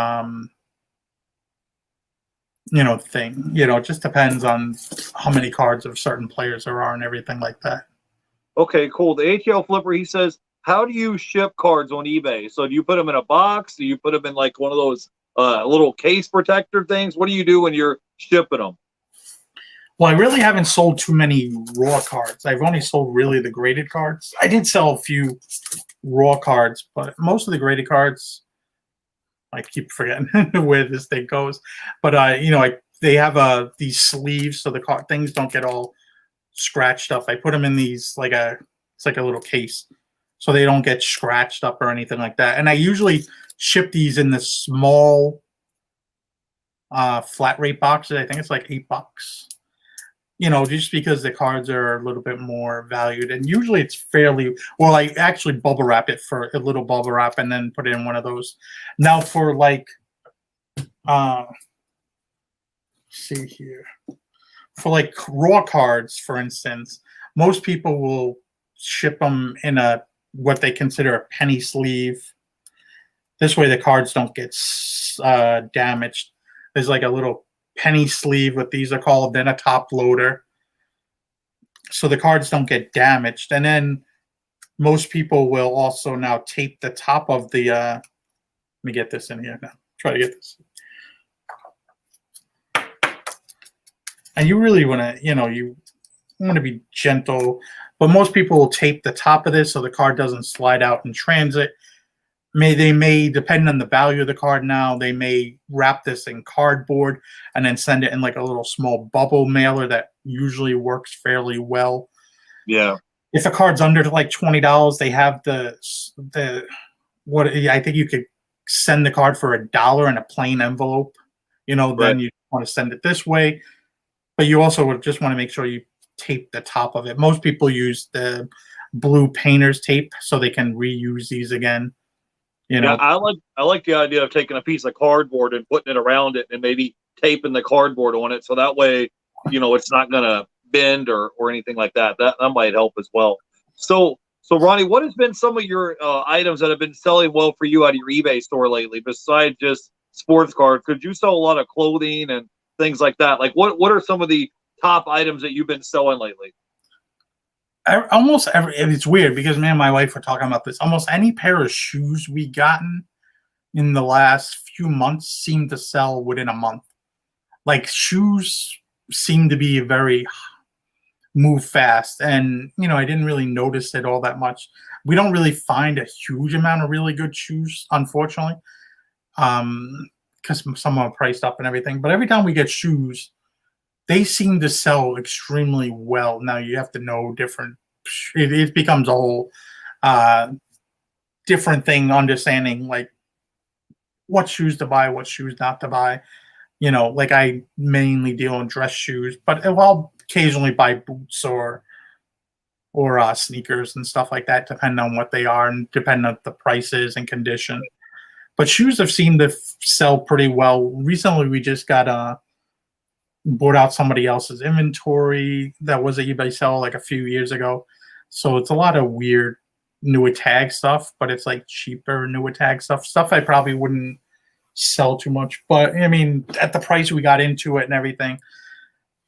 thing. It just depends on how many cards of certain players there are and everything like that. Okay, cool. The ATL Flipper, he says, how do you ship cards on eBay? So do you put them in a box? Do you put them in like one of those little case protector things? What do you do when you're shipping them? Well, I really haven't sold too many raw cards. I've only sold really the graded cards. I did sell a few raw cards, but most of the graded cards, I keep forgetting where this thing goes. But they have these sleeves so the things don't get all scratched up. I put them in these it's like a little case, so they don't get scratched up or anything like that. And I usually ship these in the small flat rate boxes. I think it's like $8. Just because the cards are a little bit more valued, and usually it's fairly well. I actually bubble wrap it for a little bubble wrap, and then put it in one of those. Now for like, see here. For like raw cards, for instance, most people will ship them in what they consider a penny sleeve. This way the cards don't get damaged. There's like a little penny sleeve, what these are called, then a top loader. So the cards don't get damaged. And then most people will also now tape the top of the, let me get this in here now. try to get this. And you really want to, you want to be gentle, but most people will tape the top of this so the card doesn't slide out in transit. They may, depending on the value of the card now, they may wrap this in cardboard and then send it in like a little small bubble mailer that usually works fairly well. Yeah. If a card's under like $20, they have what I think you could send the card for $1 in a plain envelope. Then you want to send it this way. But you also would just want to make sure you tape the top of it. Most people use the blue painter's tape so they can reuse these again. Yeah, I like the idea of taking a piece of cardboard and putting it around it and maybe taping the cardboard on it so that way, it's not gonna bend or anything like that. That might help as well. So Ronnie, what has been some of your items that have been selling well for you out of your eBay store lately besides just sports cards? Could you sell a lot of clothing and things like that? Like what are some of the top items that you've been selling lately? Almost every, and it's weird because me and my wife were talking about this. Almost any pair of shoes we gotten in the last few months seem to sell within a month. Like shoes seem to be very move fast, and I didn't really notice it all that much. We don't really find a huge amount of really good shoes, unfortunately, because some are priced up and everything. But every time we get shoes, they seem to sell extremely well. Now you have to know different. It becomes a whole different thing, understanding like what shoes to buy, what shoes not to buy. Like I mainly deal in dress shoes, but I'll occasionally buy boots or sneakers and stuff like that, depending on what they are and depending on the prices and condition. But shoes have seemed to sell pretty well. Recently, we just got bought out somebody else's inventory that was an eBay sale like a few years ago. So it's a lot of weird newer tag stuff, but it's like cheaper newer tag stuff I probably wouldn't sell too much. But I mean, at the price we got into it and everything,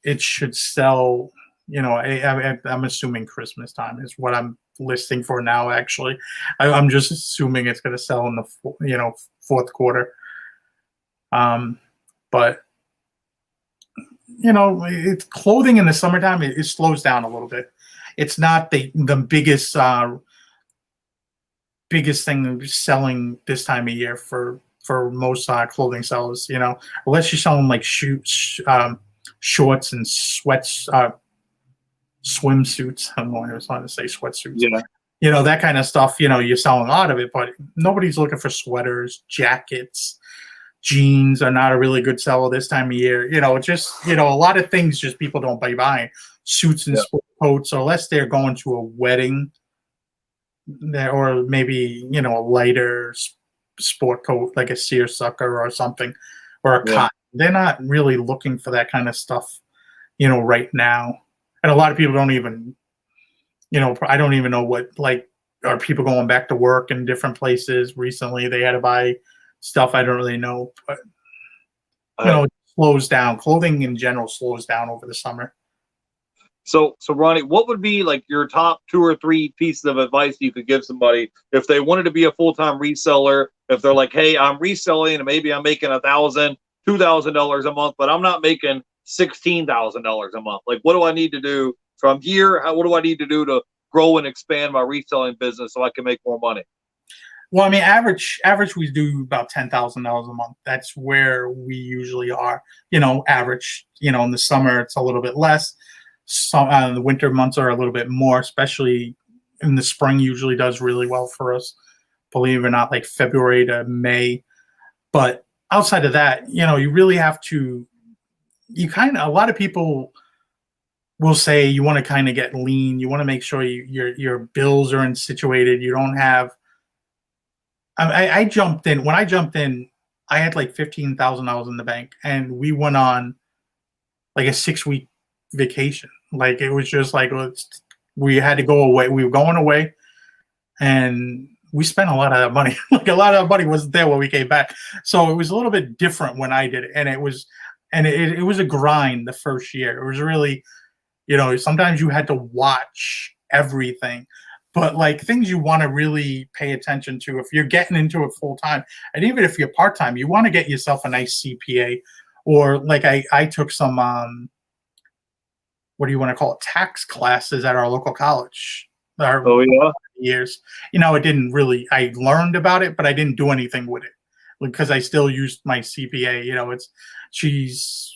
it should sell. I'm assuming Christmas time is what I'm listing for now. Actually, I'm just assuming it's going to sell in the fourth quarter. But it's clothing in the summertime. It slows down a little bit. It's not the biggest thing selling this time of year for most clothing sellers. Unless you're selling like shorts and sweats, swimsuits. I don't know why I was trying to say sweatsuits. Yeah. That kind of stuff. You're selling a lot of it, but nobody's looking for sweaters, jackets. Jeans are not a really good seller this time of year. A lot of things just people don't buy buying. Suits and sport coats, unless they're going to a wedding, or maybe a lighter sport coat like a seersucker or something, or a cotton. They're not really looking for that kind of stuff, right now. And a lot of people don't even, I don't even know what, like, are people going back to work in different places recently? They had to buy stuff. I don't really know, but it slows down. Clothing in general slows down over the summer. So Ronnie, what would be like your top 2 or 3 pieces of advice you could give somebody if they wanted to be a full-time reseller? If they're like, hey, I'm reselling and maybe I'm making $1,000, $2,000 a month, but I'm not making $16,000 a month. Like, what do I need to do from here? What do I need to do to grow and expand my reselling business so I can make more money? Well, I mean, average we do about $10,000 a month. That's where we usually are. Average. In the summer it's a little bit less. The winter months are a little bit more, especially in the spring. Usually does really well for us. Believe it or not, like February to May. But outside of that, you really have to. A lot of people will say you want to kind of get lean. You want to make sure your bills are situated. You don't have. I jumped in. When I jumped in, I had like $15,000 in the bank, and we went on like a 6-week vacation. Like it was just like we had to go away. We were going away, and we spent a lot of that money. Like a lot of that money wasn't there when we came back. So it was a little bit different when I did it, and it was a grind the first year. It was really, sometimes you had to watch everything. but like things you want to really pay attention to if you're getting into it full time, and even if you're part time, you want to get yourself a nice CPA, or like I took some what do you want to call it, tax classes at our local college. Our Oh yeah. years, it didn't really. I learned about it, but I didn't do anything with it because I still used my CPA. She's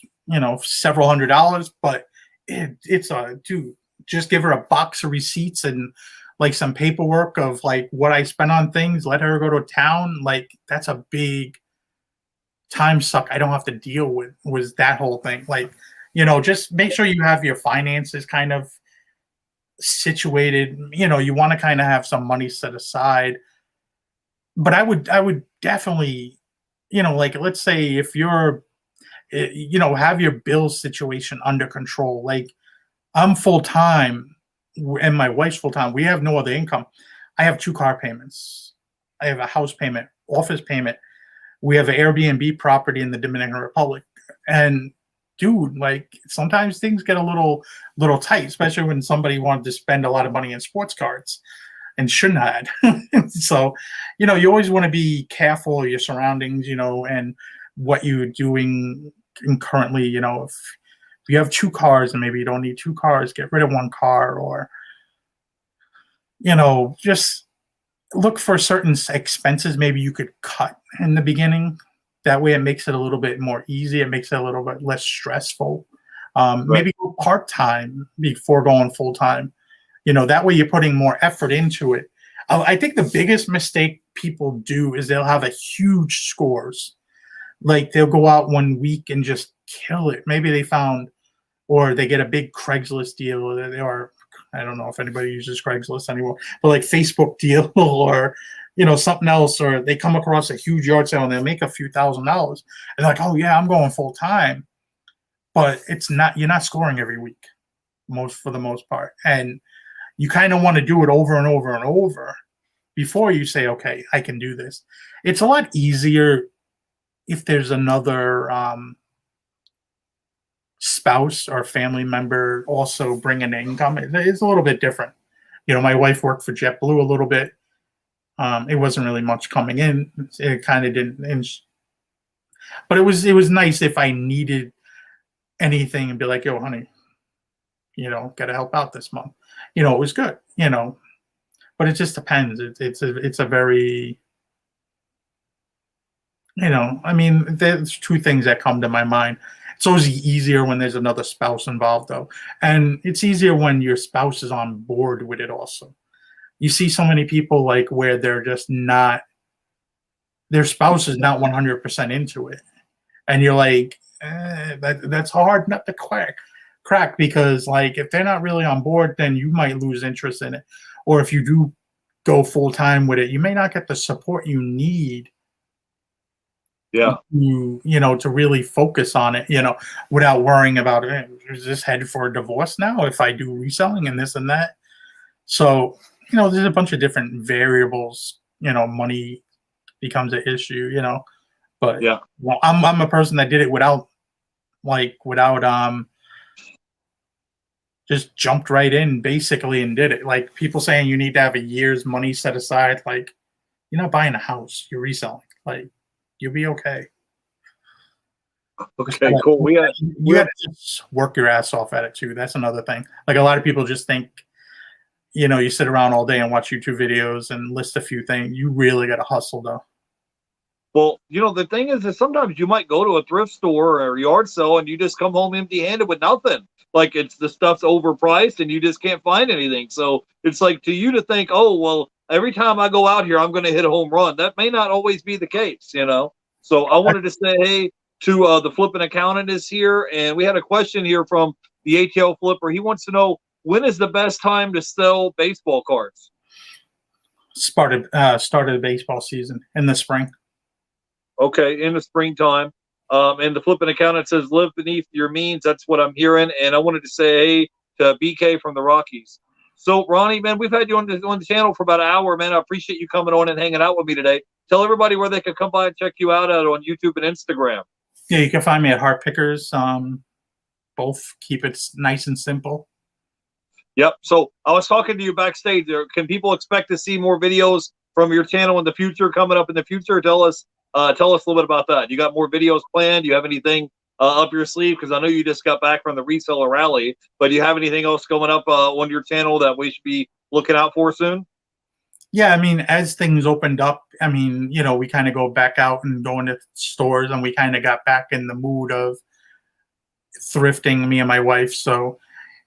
several $100s, but it's a dude. Just give her a box of receipts and like some paperwork of like what I spent on things. Let her go to town. Like that's a big time suck. I don't have to deal with was that whole thing. Like just make sure you have your finances kind of situated. You want to kind of have some money set aside. But I would definitely, like let's say if you're have your bill situation under control. Like I'm full time and my wife's full time. We have no other income. I have 2 car payments. I have a house payment, office payment. We have an Airbnb property in the Dominican Republic. And dude, like sometimes things get a little tight, especially when somebody wanted to spend a lot of money in sports cards and shouldn't have. So, you always want to be careful of your surroundings, and what you're doing currently. If you have 2 cars and maybe you don't need 2 cars, get rid of 1 car, or just look for certain expenses maybe you could cut in the beginning. That way it makes it a little bit more easy. It makes it a little bit less stressful. Right. Maybe go part-time before going full-time. That way you're putting more effort into it. I think the biggest mistake people do is they'll have a huge scores. Like they'll go out one week and just kill it. Maybe they found, or they get a big Craigslist deal, or I don't know if anybody uses Craigslist anymore, but like Facebook deal or something else, or they come across a huge yard sale and they make a few $1,000s. And like, oh yeah, I'm going full time, but you're not scoring every week, for the most part, and you kind of want to do it over and over and over before you say, okay, I can do this. It's a lot easier if there's another spouse or family member also bringing income. It's a little bit different. My wife worked for JetBlue a little bit. It wasn't really much coming in. It kind of didn't, but it was nice if I needed anything and be like, yo, honey, got to help out this month. It was good. But it just depends. It's a very, there's 2 things that come to my mind. It's always easier when there's another spouse involved, though. And it's easier when your spouse is on board with it also. You see so many people like where they're just not, their spouse is not 100% into it. And you're like, that's hard not to crack because like if they're not really on board, then you might lose interest in it. Or if you do go full time with it, you may not get the support you need. Yeah. To really focus on it, without worrying about is this headed for a divorce now if I do reselling and this and that. So, there's a bunch of different variables, money becomes an issue, but yeah, I'm a person that did it without just jumped right in basically and did it. Like people saying you need to have a year's money set aside. Like you're not buying a house, you're reselling. Like you'll be okay. Okay, cool. You have to just work your ass off at it too. That's another thing. Like a lot of people just think, you sit around all day and watch YouTube videos and list a few things. You really got to hustle though. Well, the thing is that sometimes you might go to a thrift store or a yard sale and you just come home empty-handed with nothing. Like the stuff's overpriced and you just can't find anything. So it's like to you to think, oh, well, every time I go out here, I'm going to hit a home run. That may not always be the case, So I wanted to say, hey, to the Flipping Accountant is here. And we had a question here from the ATL Flipper. He wants to know, when is the best time to sell baseball cards? Start of the baseball season in the spring. Okay, in the springtime. And the Flipping Accountant says, live beneath your means. That's what I'm hearing. And I wanted to say, hey, to BK from the Rockies. So, Ronnie, man, we've had you on the channel for about an hour, man. I appreciate you coming on and hanging out with me today. Tell everybody where they can come by and check you out on YouTube and Instagram. Yeah, you can find me at Hart Pickers. Both keep it nice and simple. Yep. So I was talking to you backstage. Can people expect to see more videos from your channel in the future, coming up in the future? Tell us a little bit about that. You got more videos planned? Do you have anything up your sleeve? Because I know you just got back from the reseller rally, but do you have anything else coming up on your channel that we should be looking out for soon? Yeah, I mean, as things opened up, I mean, we kind of go back out and go into stores, and we kind of got back in the mood of thrifting, me and my wife. So,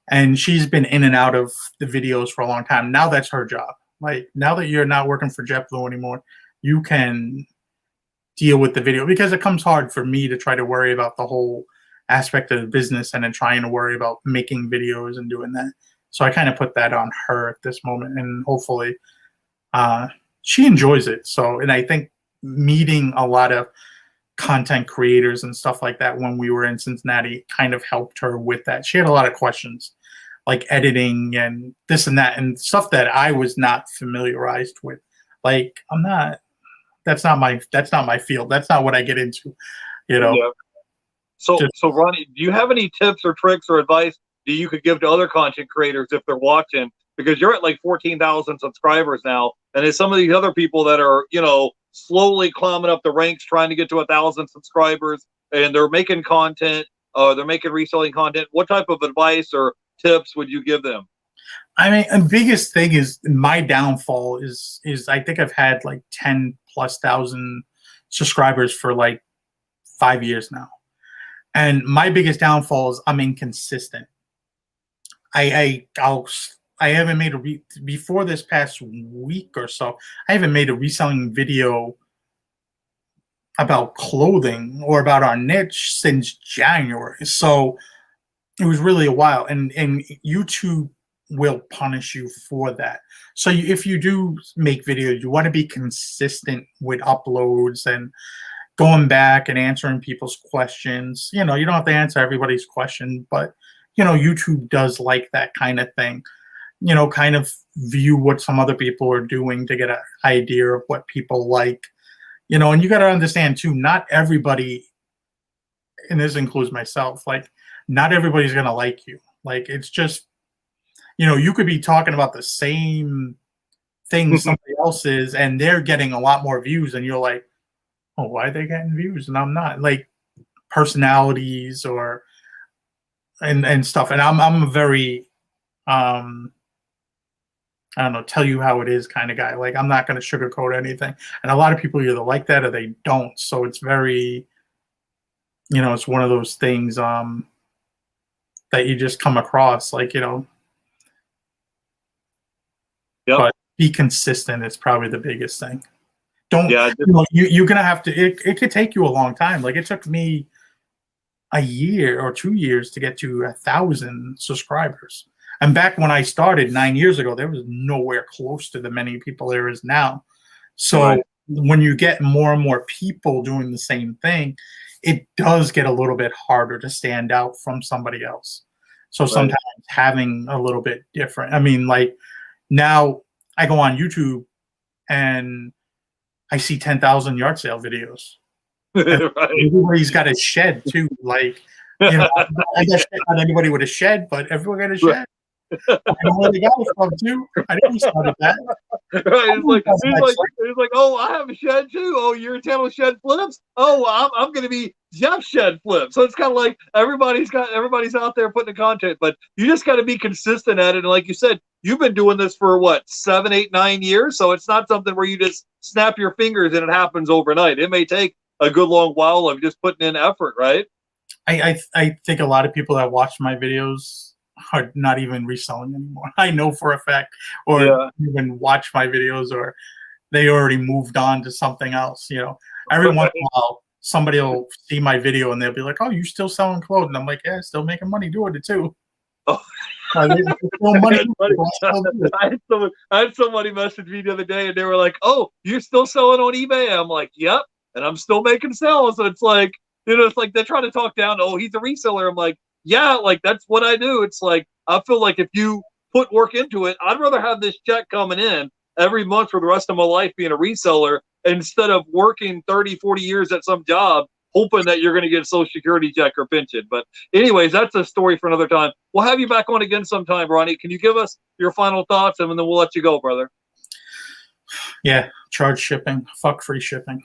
and she's been in and out of the videos for a long time. Now that's her job. Like, now that you're not working for JetBlue anymore, you can deal with the video, because it comes hard for me to try to worry about the whole aspect of the business and then trying to worry about making videos and doing that. So I kind of put that on her at this moment, and hopefully she enjoys it. So, and I think meeting a lot of content creators and stuff like that when we were in Cincinnati kind of helped her with that. She had a lot of questions, like editing and this and that, and stuff that I was not familiarized with. Like, that's not my field. That's not what I get into, Yeah. So, Just, so Ronnie, do you have any tips or tricks or advice that you could give to other content creators if they're watching? Because you're at like 14,000 subscribers now, and there's some of these other people that are, slowly climbing up the ranks, trying to get to 1,000 subscribers, and they're making content, they're making reselling content. What type of advice or tips would you give them? I mean, the biggest thing is my downfall is I think I've had like 10,000+ subscribers for like 5 years now. And my biggest downfall is I'm inconsistent. I haven't made before this past week or so. I haven't made a reselling video about clothing or about our niche since January. So it was really a while, and YouTube will punish you for that. So if you do make videos, you want to be consistent with uploads and going back and answering people's questions. You don't have to answer everybody's question, but YouTube does like that kind of thing. Kind of view what some other people are doing to get an idea of what people like. And you got to understand too, not everybody, and this includes myself, like not everybody's going to like you. Like, it's just, you could be talking about the same thing somebody else is, and they're getting a lot more views, and you're like, oh, why are they getting views and I'm not? Like, personalities or and stuff. And I'm a very I don't know, tell you how it is kind of guy. Like, I'm not going to sugarcoat anything. And a lot of people either like that or they don't. So it's very, it's one of those things that you just come across, like, Yep. But be consistent is probably the biggest thing. Don't, Yeah. You're going to have to, it could take you a long time. Like, it took me a year or 2 years to get to 1,000 subscribers. And back when I started 9 years ago, there was nowhere close to the many people there is now. So Right. when you get more and more people doing the same thing, it does get a little bit harder to stand out from somebody else. So sometimes having a little bit different. I mean, like, now I go on YouTube and I see 10,000 yard sale videos. Right. Everybody's got a shed too. Like, I guess not anybody with a shed, but everyone got a shed. I know where they got it from too. I know we started that. Right. It's like, oh, I have a shed too. Oh, your channel Shed Flips. Oh, I'm going to be Jeff Shed Flips. So it's kind of like everybody's out there putting the content, but you just got to be consistent at it. And like you said, you've been doing this for what, 7, 8, 9 years. So it's not something where you just snap your fingers and it happens overnight. It may take a good long while of just putting in effort, right? I think a lot of people that watch my videos are not even reselling anymore. I know for a fact, or even watch my videos, or they already moved on to something else. Every once in a while, somebody will see my video and they'll be like, "Oh, you still selling clothes?" And I'm like, "Yeah, still making money doing it too." Oh. Money. I had somebody message me the other day and they were like, "Oh, you're still selling on eBay?" I'm like, "Yep," and I'm still making sales. So it's like, it's like they're trying to talk down. Oh, he's a reseller. I'm like, yeah, like that's what I do. It's like, I feel like if you put work into it, I'd rather have this check coming in every month for the rest of my life being a reseller instead of working 30, 40 years at some job hoping that you're going to get a Social Security check or pension. But anyways, that's a story for another time. We'll have you back on again sometime, Ronnie. Can you give us your final thoughts, and then we'll let you go, brother? Yeah, charge shipping. Fuck free shipping.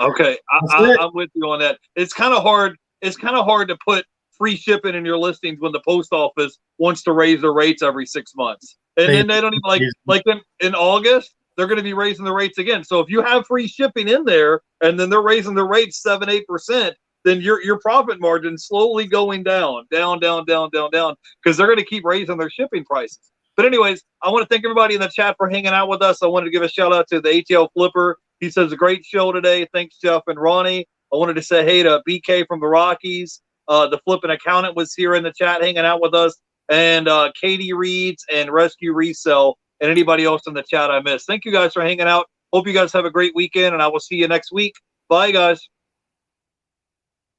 Okay, I'm with you on that. It's kind of hard. It's kind of hard to put free shipping in your listings when the post office wants to raise their rates every 6 months, and then they don't even like in August they're going to be raising the rates again. So if you have free shipping in there, and then they're raising the rates 7-8%, then your profit margin slowly going down, because they're going to keep raising their shipping prices. But anyways, I want to thank everybody in the chat for hanging out with us. I wanted to give a shout out to the ATL Flipper. He says a great show today. Thanks, Jeff and Ronnie. I wanted to say hey to BK from the Rockies. The Flipping Accountant was here in the chat hanging out with us. And Katie Reeds and Rescue Resell and anybody else in the chat I missed. Thank you guys for hanging out. Hope you guys have a great weekend, and I will see you next week. Bye, guys.